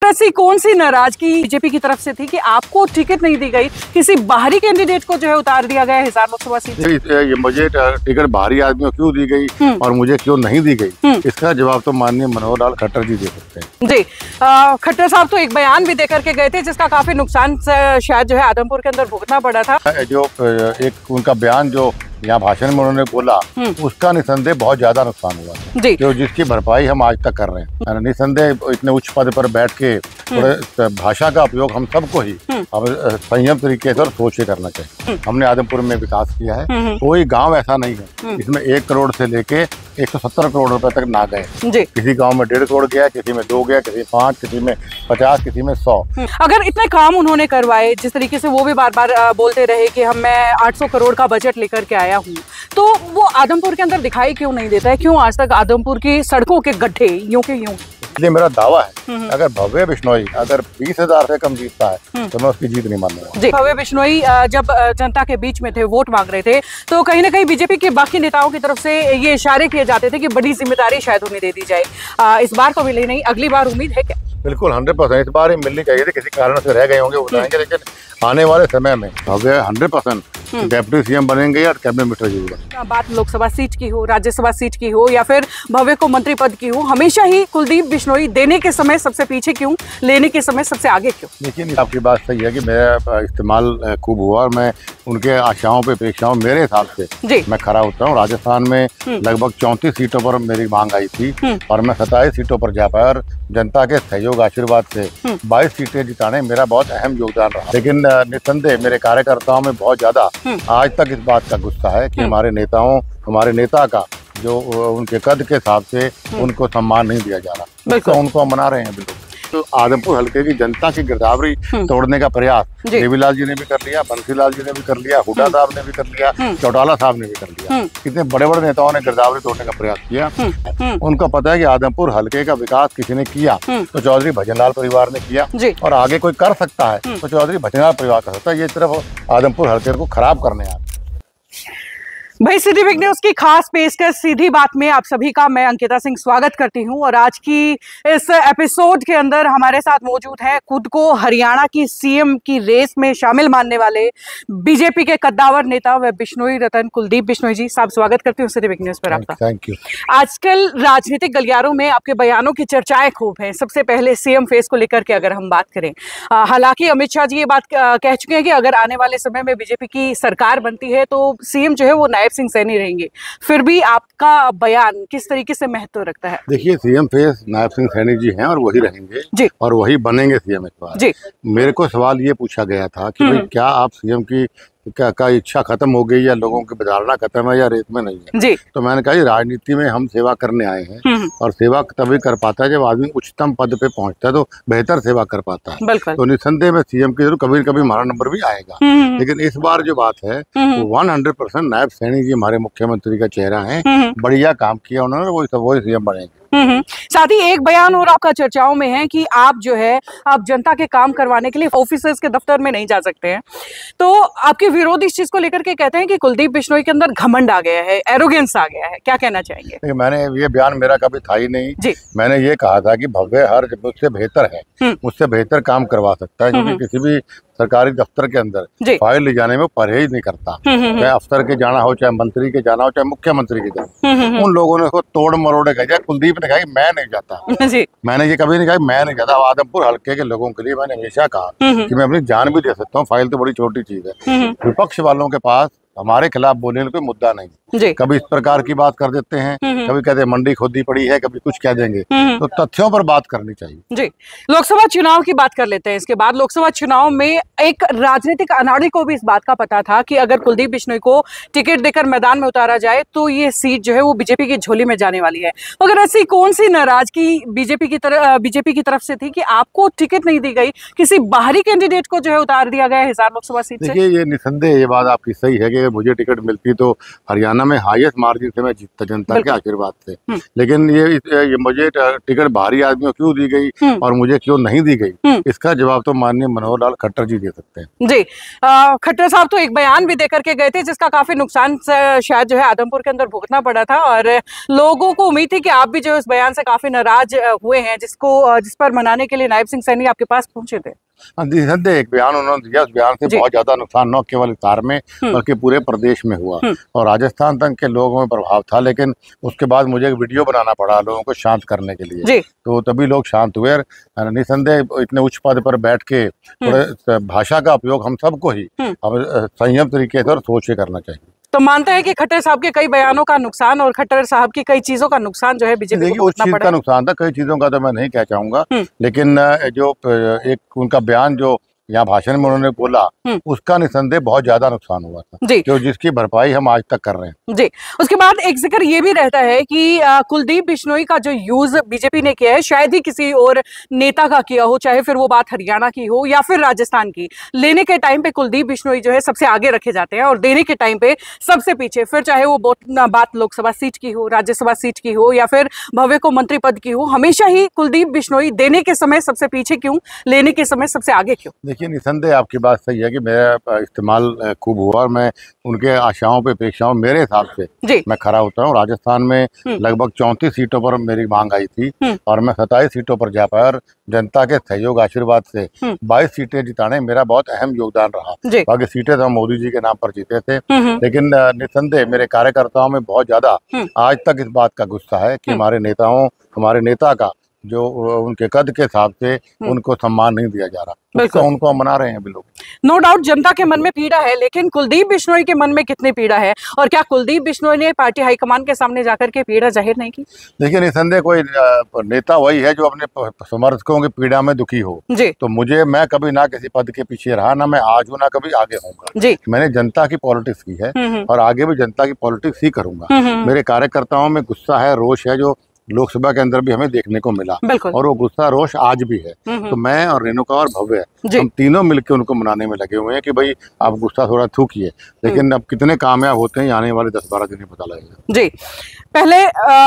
ऐसी कौन सी नाराजगी बीजेपी की तरफ से थी कि आपको टिकट नहीं दी गई, किसी बाहरी कैंडिडेट को जो है उतार दिया गया हिसार लोकसभा सीट से? ये मुझे टिकट बाहरी आदमियों क्यों दी गई और मुझे क्यों नहीं दी गई, इसका जवाब तो माननीय मनोहर लाल खट्टर जी दे सकते हैं। जी, खट्टर साहब तो एक बयान भी देकर के गए थे जिसका काफी नुकसान शायद जो है आदमपुर के अंदर भुगतना पड़ा था। जो एक उनका बयान जो यहाँ भाषण में उन्होंने बोला उसका निसंदेह बहुत ज्यादा नुकसान हुआ जी। जो जिसकी भरपाई हम आज तक कर रहे हैं। निसंदेह इतने उच्च पद पर बैठ के थोड़े भाषा का उपयोग हम सबको ही अब संयम तरीके से और सोच के करना चाहिए। हमने आदमपुर में विकास किया है, कोई गांव ऐसा नहीं है इसमें 1 करोड़ से लेके 170 करोड़ रुपए तक ना गए। किसी गांव में 1.5 करोड़ गया, किसी में 2 गया, किसी में 5, किसी में 50, किसी में 100। अगर इतने काम उन्होंने करवाए, जिस तरीके से वो भी बार बार बोलते रहे कि मैं 800 करोड़ का बजट लेकर के आया हूँ, तो वो आदमपुर के अंदर दिखाई क्यों नहीं देता है? क्यों आज तक आदमपुर की सड़कों के गड्ढे यूं के यूं? इसलिए मेरा दावा है अगर भव्य बिश्नोई अगर 20,000 से कम जीतता है तो मैं उसकी जीत नहीं मानूंगा जी। भव्य बिश्नोई जब जनता के बीच में थे, वोट मांग रहे थे, तो कहीं ना कहीं बीजेपी के बाकी नेताओं की तरफ से ये इशारे किए जाते थे कि बड़ी जिम्मेदारी शायद उन्हें दे दी जाए। इस बार तो मिली नहीं, अगली बार उम्मीद है क्या? बिल्कुल 100% इस बार ही मिलनी चाहिए थी, किसी कारण से रह गए होंगे बताएंगे, लेकिन आने वाले समय में भव्य 100% डेप्यूटी सीएम बनेंगे या कैबिनेट मिनिस्टर जरूर। बात लोकसभा सीट की हो, राज्यसभा सीट की हो या फिर भव्य को मंत्री पद की हो, हमेशा ही कुलदीप बिश्नोई देने के समय सबसे पीछे क्यों, लेने के समय सबसे आगे क्यों? देखिए आपकी बात सही है कि मेरा इस्तेमाल खूब हुआ और मैं उनके आशाओं पे अपेक्षाओं मेरे हिसाब से मैं खरा उतरा हूँ। राजस्थान में लगभग 34 सीटों पर मेरी मांग आई थी और मैं 27 सीटों पर जा पाया और जनता के सहयोग आशीर्वाद से 22 सीटें जिताने मेरा बहुत अहम योगदान रहा। लेकिन निसंदेह मेरे कार्यकर्ताओं में बहुत ज्यादा आज तक इस बात का गुस्सा है कि हमारे नेता का जो उनके कद के हिसाब से उनको सम्मान नहीं दिया जा रहा, तो उनको हम मना रहे हैं। बिल्कुल तो आदमपुर हल्के की जनता की गिरदावरी तोड़ने का प्रयास देवीलाल जी ने भी कर लिया, बंसीलाल जी ने भी कर लिया, हुड्डा साहब ने भी कर लिया, चौटाला साहब ने भी कर लिया। कितने बड़े बड़े नेताओं ने गिरदावरी तोड़ने का प्रयास किया। उनको पता है कि आदमपुर हल्के का विकास किसी ने किया तो चौधरी भजनलाल परिवार ने किया और आगे कोई कर सकता है तो चौधरी भजनलाल परिवार कर सकता है। ये सिर्फ आदमपुर हल्के को खराब करने आए। भाई सिटी बिग न्यूज की खास पेशकश सीधी बात में आप सभी का मैं अंकिता सिंह स्वागत करती हूं और आज की इस एपिसोड के अंदर हमारे साथ मौजूद है खुद को हरियाणा की सीएम की रेस में शामिल मानने वाले बीजेपी के कद्दावर नेता व बिश्नोई रतन कुलदीप बिश्नोई जी। साहब स्वागत करती हूँ सिटी बिग न्यूज पर आपका। Thank you. आजकल राजनीतिक गलियारों में आपके बयानों की चर्चाएं खूब हैं। सबसे पहले सीएम फेस को लेकर के अगर हम बात करें, हालांकि अमित शाह जी ये बात कह चुके हैं कि अगर आने वाले समय में बीजेपी की सरकार बनती है तो सीएम जो है वो नायब सिंह सैनी रहेंगे। फिर भी आपका बयान किस तरीके से महत्व रखता है? देखिए सीएम फेस नायब सिंह सैनी जी हैं और वही रहेंगे जी और वही बनेंगे सीएम इस बार जी। मेरे को सवाल ये पूछा गया था कि भाई क्या आप सीएम की का इच्छा खत्म हो गई या लोगों की विचारना खत्म है या रेत में नहीं है जी। तो मैंने कहा राजनीति में हम सेवा करने आए हैं और सेवा तभी कर पाता है जब आदमी उच्चतम पद पे पहुंचता है तो बेहतर सेवा कर पाता है। तो निसंदेह में सीएम की जरूर कभी कभी हमारा नंबर भी आएगा, लेकिन इस बार जो बात है वो 100% नायब सैनी जी हमारे मुख्यमंत्री का चेहरा है। बढ़िया काम किया उन्होंने, वही सीएम बनेंगे। साथ ही एक बयान और आपका चर्चाओं में है कि आप जो है आप जनता के काम करवाने के लिए ऑफिसर्स के दफ्तर में नहीं जा सकते हैं। तो आपके विरोधी इस चीज को लेकर के कहते हैं कि कुलदीप बिश्नोई के अंदर घमंड आ गया है, एरोगेंस आ गया है, क्या कहना चाहेंगे? मैंने ये बयान मेरा कभी था ही नहीं जी। मैंने ये कहा था कि भव्य हर मुझसे बेहतर है, मुझसे बेहतर काम करवा सकता है, क्योंकि किसी भी सरकारी दफ्तर के अंदर फाइल ले जाने में परहेज नहीं करता। चाहे अफसर के जाना हो, चाहे मंत्री के जाना हो, चाहे मुख्यमंत्री के जाना। उन लोगों ने उसको तोड़ मरोड़े कहा। कुलदीप ने कहा मैं नहीं जाता जी। मैंने ये कभी नहीं कहा मैं नहीं जाता। आदमपुर हल्के के लोगों के लिए मैंने हमेशा कहा कि मैं अपनी जान भी दे सकता हूँ, फाइल तो बड़ी छोटी चीज है। विपक्ष वालों के पास हमारे खिलाफ बोलने का कोई मुद्दा नहीं जी। कभी इस प्रकार की बात कर देते हैं, कभी कहते हैं मंडी खोदी पड़ी है, कभी कुछ कह देंगे, तो तथ्यों पर बात करनी चाहिए जी। लोकसभा चुनाव की बात कर लेते हैं। इसके बाद लोकसभा चुनाव में एक राजनीतिक अनाड़ी को भी इस बात का पता था कि अगर कुलदीप बिश्नोई को टिकट देकर मैदान में उतारा जाए तो ये सीट जो है वो बीजेपी की झोली में जाने वाली है। मगर ऐसी कौन सी नाराजगी बीजेपी की तरफ से थी कि आपको टिकट नहीं दी गई, किसी बाहरी कैंडिडेट को जो है उतार दिया गया हिसार लोकसभा सीट से? देखिए ये निसंदेह ये बात आपकी सही है कि से मुझे टिकट मिलती तो हरियाणा में हाईएस्ट मार्जिन से मैं जीतता जनता के आशीर्वाद से। लेकिन ये मुझे टिकट बाहरी आदमियों क्यों दी गई और मुझे क्यों नहीं दी गई, इसका जवाब तो माननीय मनोहर लाल खट्टर जी दे सकते हैं। जी, खट्टर साहब तो एक बयान भी देकर के गए थे जिसका काफी नुकसान शायद जो है आदमपुर के अंदर भुगतना पड़ा था, और लोगों को उम्मीद थी कि आप भी जो इस बयान से काफी नाराज हुए हैं, जिस पर मनाने के लिए नायब सिंह सैनी आपके पास पहुंचे थे। एक बयान उन्होंने दिया, उस बयान से बहुत ज्यादा नुकसान न केवल हिसार में बल्कि पूरे प्रदेश में हुआ और राजस्थान तक के लोगों में प्रभाव था। लेकिन उसके बाद मुझे एक वीडियो बनाना पड़ा लोगों को शांत करने के लिए, तो तभी लोग शांत हुए। निसंदेह इतने उच्च पद पर बैठ के थोड़े भाषा का उपयोग हम सबको ही संयम तरीके से और सोच के करना चाहिए। तो मानते हैं कि खट्टर साहब के कई बयानों का नुकसान और खट्टर साहब की कई चीजों का नुकसान जो है बीजेपी को उस चीज का नुकसान था, कई चीजों का तो मैं नहीं कह चाहूंगा, लेकिन जो एक उनका बयान जो यहाँ भाषण में उन्होंने बोला उसका निसंदेह बहुत ज्यादा नुकसान हुआ था जो जिसकी भरपाई हम आज तक कर रहे हैं। जी, उसके बाद एक जिक्र ये भी रहता है कि कुलदीप बिश्नोई का जो यूज बीजेपी ने किया है शायद ही किसी और नेता का किया हो, चाहे फिर वो बात हरियाणा की हो या फिर राजस्थान की। लेने के टाइम पे कुलदीप बिश्नोई जो है सबसे आगे रखे जाते हैं और देने के टाइम पे सबसे पीछे, फिर चाहे वो बात लोकसभा सीट की हो, राज्यसभा सीट की हो या फिर भव्य को मंत्री पद की हो, हमेशा ही कुलदीप बिश्नोई देने के समय सबसे पीछे क्यों, लेने के समय सबसे आगे क्यों? देखिए, निसंदेह आपकी बात सही है कि मेरा इस्तेमाल खूब हुआ और मैं उनके आशाओं पे अपेक्षाओं मेरे हिसाब से मैं खरा होता हूँ। राजस्थान में लगभग 34 सीटों पर मेरी मांग आई थी और मैं 27 सीटों पर जा पाया और जनता के सहयोग आशीर्वाद से 22 सीटें जिताने मेरा बहुत अहम योगदान रहा। बाकी सीटें तो मोदी जी के नाम पर जीते थे, लेकिन निसंदेह मेरे कार्यकर्ताओं में बहुत ज्यादा आज तक इस बात का गुस्सा है कि हमारे नेता का जो उनके कद के हिसाब से उनको सम्मान नहीं दिया जा रहा, तो उनको हम मना रहे हैं लोग। नो डाउट जनता के मन में पीड़ा है, लेकिन कुलदीप बिश्नोई के मन में कितनी पीड़ा है और क्या कुलदीप बिश्नोई ने पार्टी हाईकमान के सामने जाकर के पीड़ा जाहिर नहीं की? देखिए, निसंदेह कोई नेता वही है जो अपने समर्थकों की पीड़ा में दुखी हो। तो मैं कभी ना किसी पद के पीछे रहा, ना मैं आज हूँ ना कभी आगे होऊंगा। मैंने जनता की पॉलिटिक्स की है और आगे भी जनता की पॉलिटिक्स ही करूंगा। मेरे कार्यकर्ताओं में गुस्सा है, रोष है, जो लोकसभा के अंदर भी हमें देखने को मिला और वो गुस्सा रोष आज भी है। तो मैं और रेणुका और भव्य हम तीनों मिलकर उनको मनाने में लगे हुए हैं कि भाई आप गुस्सा थोड़ा थूकिए, लेकिन अब कितने कामयाब होते हैं आने वाले 10-12 दिन में पता लगेगा। जी, पहले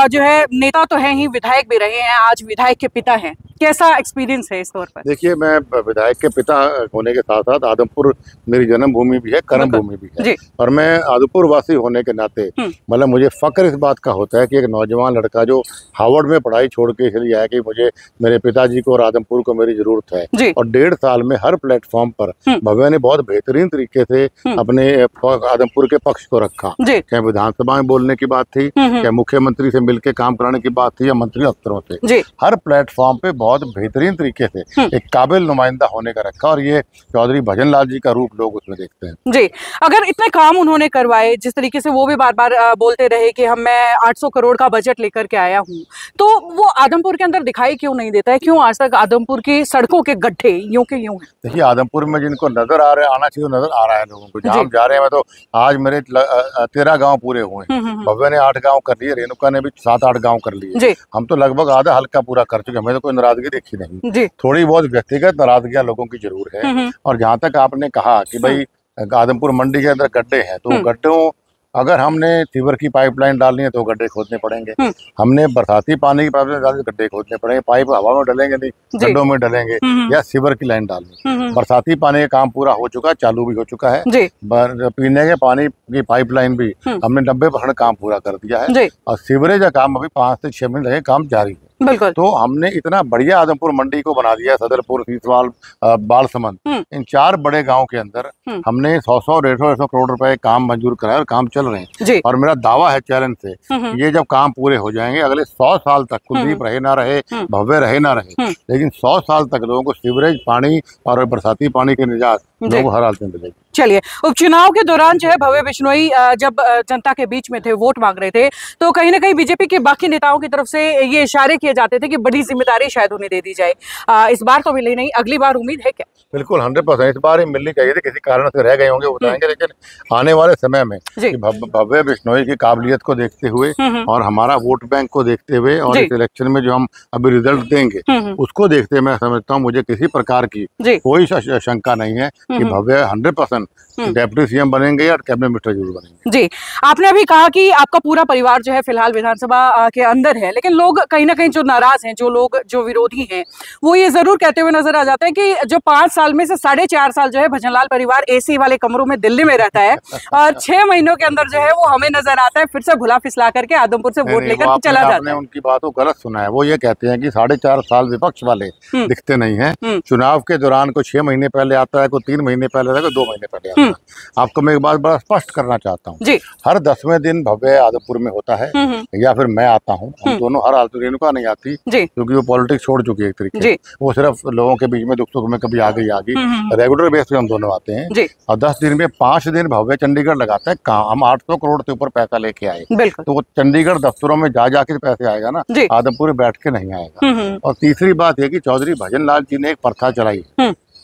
जो है नेता तो है ही, विधायक भी रहे हैं, आज विधायक के पिता हैं, कैसा एक्सपीरियंस है इस तौर पर? देखिए, मैं विधायक के पिता होने के साथ साथ आदमपुर मेरी जन्मभूमि भी है, कर्म भूमि भी है और मैं आदमपुर वासी होने के नाते मतलब मुझे फक्र इस बात का होता है कि एक नौजवान लड़का जो हार्वर्ड में पढ़ाई छोड़ के इसलिए आया कि मुझे मेरे पिताजी को और आदमपुर को मेरी जरूरत है, और 1.5 साल में हर प्लेटफॉर्म पर भव्य ने बहुत बेहतरीन तरीके से अपने आदमपुर के पक्ष को रखा। चाहे विधानसभा में बोलने की बात थी, चाहे मुख्यमंत्री से मिलकर काम कराने की बात थी या मंत्री अफसरों से, हर प्लेटफॉर्म पे बहुत बेहतरीन तरीके से एक काबिल नुमाइंदा होने का रखा और ये चौधरी भजन लाल जी का रूप लोग उसमें देखते हैं। जी, अगर इतने काम उन्होंने करवाए, जिस तरीके से वो भी बार बार बोलते रहे कि मैं 800 करोड़ का बजट लेकर के आया हूँ, तो वो आदमपुर के अंदर दिखाई क्यों नहीं देता है? क्यों आज तक आदमपुर की सड़कों के गड्ढे यूं के यूं हैं? देखिए, आदमपुर में जिनको नजर आ रहा है, आना चाहिए नजर आ रहा है लोगों को, जहाँ हम जा रहे हैं। मैं तो आज मेरे 13 गाँव पूरे हुए हैं, भव्य ने 8 गाँव कर लिए, रेणुका ने भी 7-8 गाँव कर लिए, हम तो लगभग आधा हल्का पूरा कर चुके हैं। हमें तो कोई नाराजगी देखी नहीं, थोड़ी बहुत व्यक्तिगत नाराजगियां लोगों की जरूर है। और जहाँ तक आपने कहा कि भाई आदमपुर मंडी के अंदर गड्ढे हैं, तो गड्ढों अगर हमने सीवर की पाइपलाइन डालनी है तो गड्ढे खोदने पड़ेंगे, हमने बरसाती पानी की पाइपलाइन डालनी है गड्ढे खोदने पड़ेंगे। पाइप हवा में डलेंगे नहीं, गड्ढों में डलेंगे, या सीवर की लाइन डालनी। बरसाती पानी का काम पूरा हो चुका है, चालू भी हो चुका है। पीने के पानी की पाइपलाइन भी हमने 90% काम पूरा कर दिया है और सीवरेज का काम अभी 5 से 6 महीने लगे, काम जारी है। तो हमने इतना बढ़िया आदमपुर मंडी को बना दिया, सदरपुर, सीसवाल, बालसमंद, इन 4 बड़े गांव के अंदर हमने 100-100, 150 करोड़ रुपए काम मंजूर कराया और काम चल रहे हैं। और मेरा दावा है चैलेंज से, ये जब काम पूरे हो जाएंगे अगले 100 साल तक, कुलदीप रहे ना रहे, भव्य रहे ना रहे, लेकिन 100 साल तक लोगों को सीवरेज पानी और बरसाती पानी के निजात लोगों को हर हालत में मिलेगी। चलिए, उपचुनाव के दौरान जो है भव्य बिश्नोई जब जनता के बीच में थे, वोट मांग रहे थे, तो कहीं ना कहीं बीजेपी के बाकी नेताओं की तरफ से ये इशारे किए जाते थे कि बड़ी जिम्मेदारी शायद उन्हें दे दी जाए। इस बार तो मिली नहीं, अगली बार उम्मीद है क्या? बिल्कुल 100% इस बार ही मिलनी चाहिए थी, किसी कारण से रह गए होंगे बताएंगे, लेकिन आने वाले समय में भव्य बिश्नोई की काबिलियत को देखते हुए और हमारा वोट बैंक को देखते हुए और इस इलेक्शन में जो हम अभी रिजल्ट देंगे उसको देखते हुए मैं समझता हूँ मुझे किसी प्रकार की कोई शंका नहीं है कि भव्य 100% डेप्यूटी सीएम बनेंगे या कैबिनेट मिनिस्टर जरूर बनेंगे। जी, आपने अभी कहा कि आपका पूरा परिवार जो है फिलहाल विधानसभा के अंदर है, लेकिन लोग कहीं ना कहीं जो नाराज हैं, जो लोग जो विरोधी हैं, वो ये जरूर कहते हुए नजर आ जाते हैं कि जो 5 साल में से 4.5 साल जो है भजनलाल परिवार एसी वाले कमरों में दिल्ली में रहता है और 6 महीनों के अंदर जो है वो हमें नजर आता है फिर से भुला फिसला करके आदमपुर से वोट लेकर चला जाता है। उनकी बात को गलत सुना है। वो ये कहते हैं कि 4.5 साल विपक्ष वाले दिखते नहीं है। चुनाव के दौरान को 6 महीने पहले आता है, को 3 महीने पहले आता है, को 2 महीने पहले आता है। आपको मैं एक बात बड़ा स्पष्ट करना चाहता हूँ, हर 10वें दिन भव्य आदमपुर में होता है या फिर मैं आता हूँ। हम दोनों हर हालत रेणुका नहीं आती क्योंकि वो पॉलिटिक्स छोड़ चुकी है एक तरीके से। वो सिर्फ लोगों के बीच में दुख सुख में कभी आ गई रेगुलर बेस पे हम दोनों आते हैं। और 10 दिन में 5 दिन भव्य चंडीगढ़ लगाता है काम। हम 800 करोड़ से ऊपर पैसा लेके आए, तो वो चंडीगढ़ दफ्तरों में जा जाके पैसे आएगा ना, आदमपुर में बैठ के नहीं आएगा। और तीसरी बात है कि चौधरी भजनलाल जी ने एक प्रथा चलाई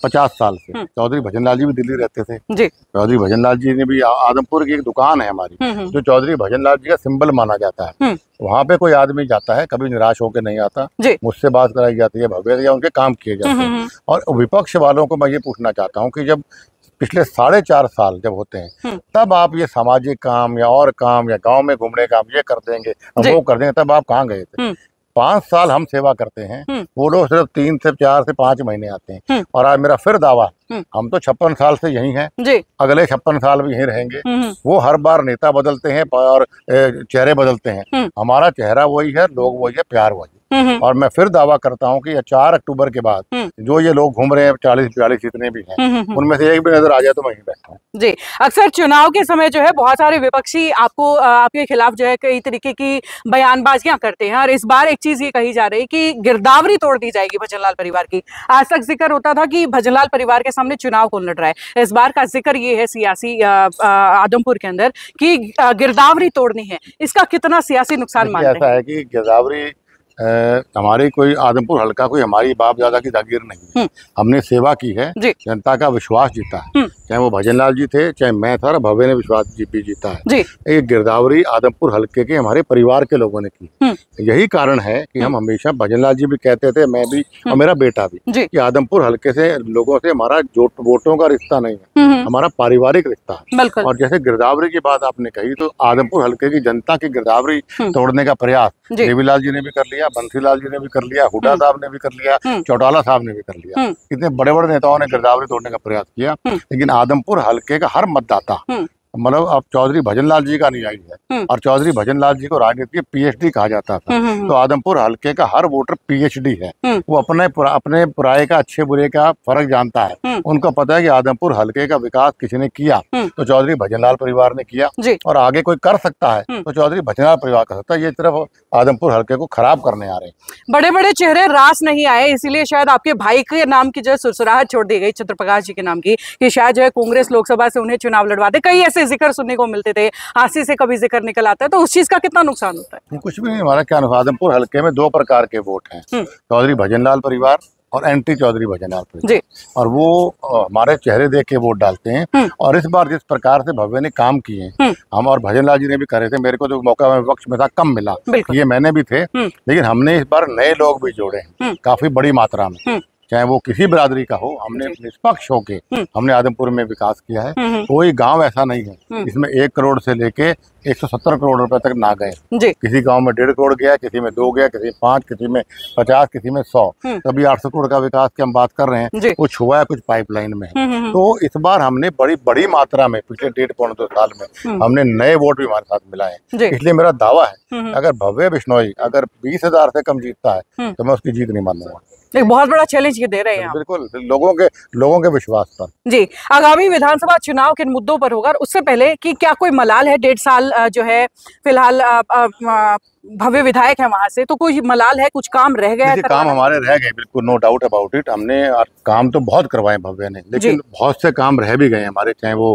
50 साल से। चौधरी भजनलाल जी भी दिल्ली रहते थे। चौधरी भजनलाल जी ने भी, आदमपुर की एक दुकान है हमारी जो चौधरी भजनलाल जी का सिंबल माना जाता है। वहाँ पे कोई आदमी जाता है कभी निराश होकर नहीं आता। मुझसे बात कराई जाती है भव्य, या उनके काम किए जाते हैं। और विपक्ष वालों को मैं ये पूछना चाहता हूँ कि जब पिछले 4.5 साल जब होते हैं तब आप ये सामाजिक काम या और काम या गांव में घूमने का ये कर देंगे वो कर देंगे, तब आप कहाँ गए थे? 5 साल हम सेवा करते हैं, वो लोग सिर्फ 3 से 4 से 5 महीने आते हैं। और आज मेरा फिर दावा, हम तो 56 साल से यही हैं, अगले 56 साल भी यहीं रहेंगे। वो हर बार नेता बदलते हैं और चेहरे बदलते हैं, हमारा चेहरा वही है, लोग वही है, प्यार वही। और मैं फिर दावा करता हूं कि 4 अक्टूबर के बाद जो ये लोग घूम रहे हैं 40-42 जितने भी हैं, उनमें से एक भी नजर आ जाए तो वहीं बैठा हूं। जी, अक्सर चुनाव के समय जो है बहुत सारे विपक्षी आपके खिलाफ जो है कई तरीके की बयानबाजियां करते हैं और इस बार एक चीज ये कही जा रही है कि गिरदावरी तोड़ दी जाएगी भजनलाल परिवार की। आज तक जिक्र होता था कि भजनलाल परिवार के सामने चुनाव कौन लड़ रहा है, इस बार का जिक्र ये है सियासी आदमपुर के अंदर कि गिरदावरी तोड़नी है। इसका कितना सियासी नुकसान मानते हैं? ऐसा है कि गिरदावरी हमारी कोई आदमपुर हल्का कोई हमारी बाप दादा की जागीर नहीं है। हमने सेवा की है, जनता का विश्वास जीता है, चाहे वो भजनलाल जी थे चाहे मैं था, और भव्य ने विश्वास भी जीता है। एक गिरदावरी आदमपुर हल्के के हमारे परिवार के लोगों ने की। यही कारण है कि हम हमेशा, भजनलाल जी भी कहते थे, मैं भी और मेरा बेटा भी, कि आदमपुर हल्के से लोगों से हमारा वोटों का रिश्ता नहीं है, हमारा पारिवारिक रिश्ता है। और जैसे गिरदावरी की बात आपने कही, तो आदमपुर हल्के की जनता की गिरदावरी तोड़ने का प्रयास देवीलाल जी ने भी कर लिया, बंसीलाल जी ने भी कर लिया, हुड्डा साहब ने भी कर लिया, चौटाला साहब ने भी कर लिया। इतने बड़े बड़े नेताओं ने गिरदावरी तोड़ने का प्रयास किया, लेकिन आदमपुर हल्के का हर मतदाता, मतलब अब चौधरी भजनलाल जी का अनुयायी है, और चौधरी भजनलाल जी को राजनीति के पीएचडी कहा जाता था। तो आदमपुर हल्के का हर वोटर पीएचडी है, वो अपने पराये का, अच्छे बुरे का फर्क जानता है। उनको पता है कि आदमपुर हल्के का विकास किसी ने किया तो चौधरी भजनलाल परिवार ने किया, और आगे कोई कर सकता है तो चौधरी भजनलाल परिवार कर सकता है। ये सिर्फ आदमपुर हल्के को खराब करने आ रहे हैं। बड़े बड़े चेहरे रास नहीं आए, इसीलिए शायद आपके भाई के नाम की जो सुरसुराहट छोड़ दी गई, चंद्रप्रकाश जी के नाम की, कि शायद जो है कांग्रेस लोकसभा से उन्हें चुनाव लड़वा दे। कई ऐसे जिक्र सुनने को मिलते थे, हांसी से कभी जिक्र निकल आता है, तो उस चीज का कितना नुकसान होता है? कुछ भी नहीं, हमारा क्या नुकसान। आदमपुर हल्के में 2 प्रकार के वोट हैं, चौधरी भजनलाल परिवार और एंटी चौधरी भजनलाल परिवार, और वो हमारे चेहरे देख के वोट डालते हैं। और इस बार जिस प्रकार से भव्य ने काम किए, हम और भजनलाल जी ने भी करे थे, मेरे को तो मौका विपक्ष में था कम मिला, ये मैंने भी थे, लेकिन हमने इस बार नए लोग भी जोड़े हैं काफी बड़ी मात्रा में, चाहे वो किसी बिरादरी का हो। हमने निष्पक्ष होके हमने आदमपुर में विकास किया है। कोई गांव ऐसा नहीं है जिसमें 1 करोड़ से लेके 170 करोड़ रुपए तक ना गए। किसी गांव में 1.5 करोड़ गया, किसी में 2 गया, किसी में 5, किसी में 50, किसी में 100। तभी 800 करोड़ का विकास की हम बात कर रहे हैं, कुछ हुआ है, कुछ पाइपलाइन में है। तो इस बार हमने बड़ी मात्रा में पिछले 1.5-2 साल में हमने नए वोट भी हमारे साथ मिलाए। इसलिए मेरा दावा है, अगर भव्य बिश्नोई अगर 20,000 से कम जीतता है तो मैं उसकी जीत नहीं मानूंगा। एक बहुत बड़ा चैलेंज ये दे रहे हैं। बिल्कुल, लोगों के विश्वास पर। जी, आगामी विधानसभा चुनाव किन मुद्दों पर होगा? उससे पहले कि क्या कोई मलाल है? 1.5 साल जो है फिलहाल भव्य विधायक है वहां से, तो कोई मलाल है, कुछ काम रह गया है? काम हमारे रह गए, बिल्कुल, नो डाउट अबाउट इट। हमने काम तो बहुत करवाए भव्य ने, लेकिन बहुत से काम रह भी गए हमारे, चाहे वो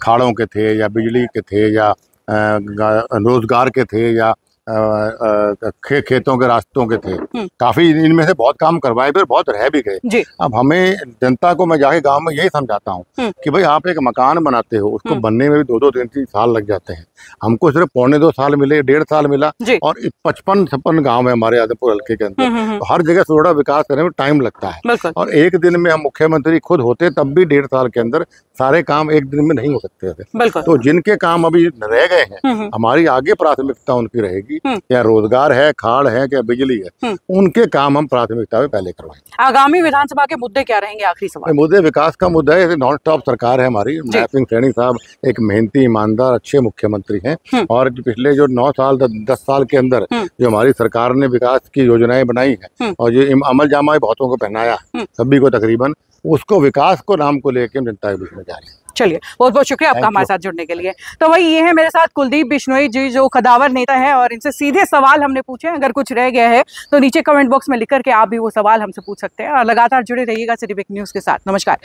खाड़ों के थे या बिजली के थे या रोजगार के थे या खेतों के रास्तों के थे। काफी इनमें से बहुत काम करवाए, फिर बहुत रह भी गए। अब हमें, जनता को मैं जाके गांव में यही समझाता हूँ कि भाई आप एक मकान बनाते हो, उसको बनने में भी 2-2, 3-3 साल लग जाते हैं। हमको सिर्फ 1.25 साल मिले, 1.5 साल मिला, और 55-56 गांव है हमारे आदमपुर हल्के के अंदर, तो हर जगह थोड़ा विकास करने में टाइम लगता है, और एक दिन में हम मुख्यमंत्री खुद होते तब भी 1.5 साल के अंदर सारे काम एक दिन में नहीं हो सकते थे। तो जिनके काम अभी रह गए हैं, हमारी आगे प्राथमिकता उनकी रहेगी, या रोजगार है, खाड़ है, क्या बिजली है, उनके काम हम प्राथमिकता में पहले करवाएंगे। आगामी विधानसभा के मुद्दे क्या रहेंगे? आखिरी सवाल। मुद्दे विकास का मुद्दा है, नॉन स्टॉप सरकार है हमारी। महराज सिंह सैनी साहब एक मेहनती, ईमानदार, अच्छे मुख्यमंत्री हैं, और पिछले जो 9 साल 10 साल के अंदर जो हमारी सरकार ने विकास की योजनाएं बनाई है, और जो अमल जामा बहुतों को पहनाया सभी को तकरीबन, उसको विकास को नाम को लेकर जनता के बीच में जा रही है। चलिए, बहुत बहुत शुक्रिया आपका हमारे साथ जुड़ने के लिए। तो वही ये है मेरे साथ कुलदीप बिश्नोई जी, जो कदावर नेता है, और इनसे सीधे सवाल हमने पूछे। अगर कुछ रह गया है तो नीचे कमेंट बॉक्स में लिख करके आप भी वो सवाल हमसे पूछ सकते हैं, और लगातार जुड़े रहिएगा सिटी वीक न्यूज़ के साथ। नमस्कार।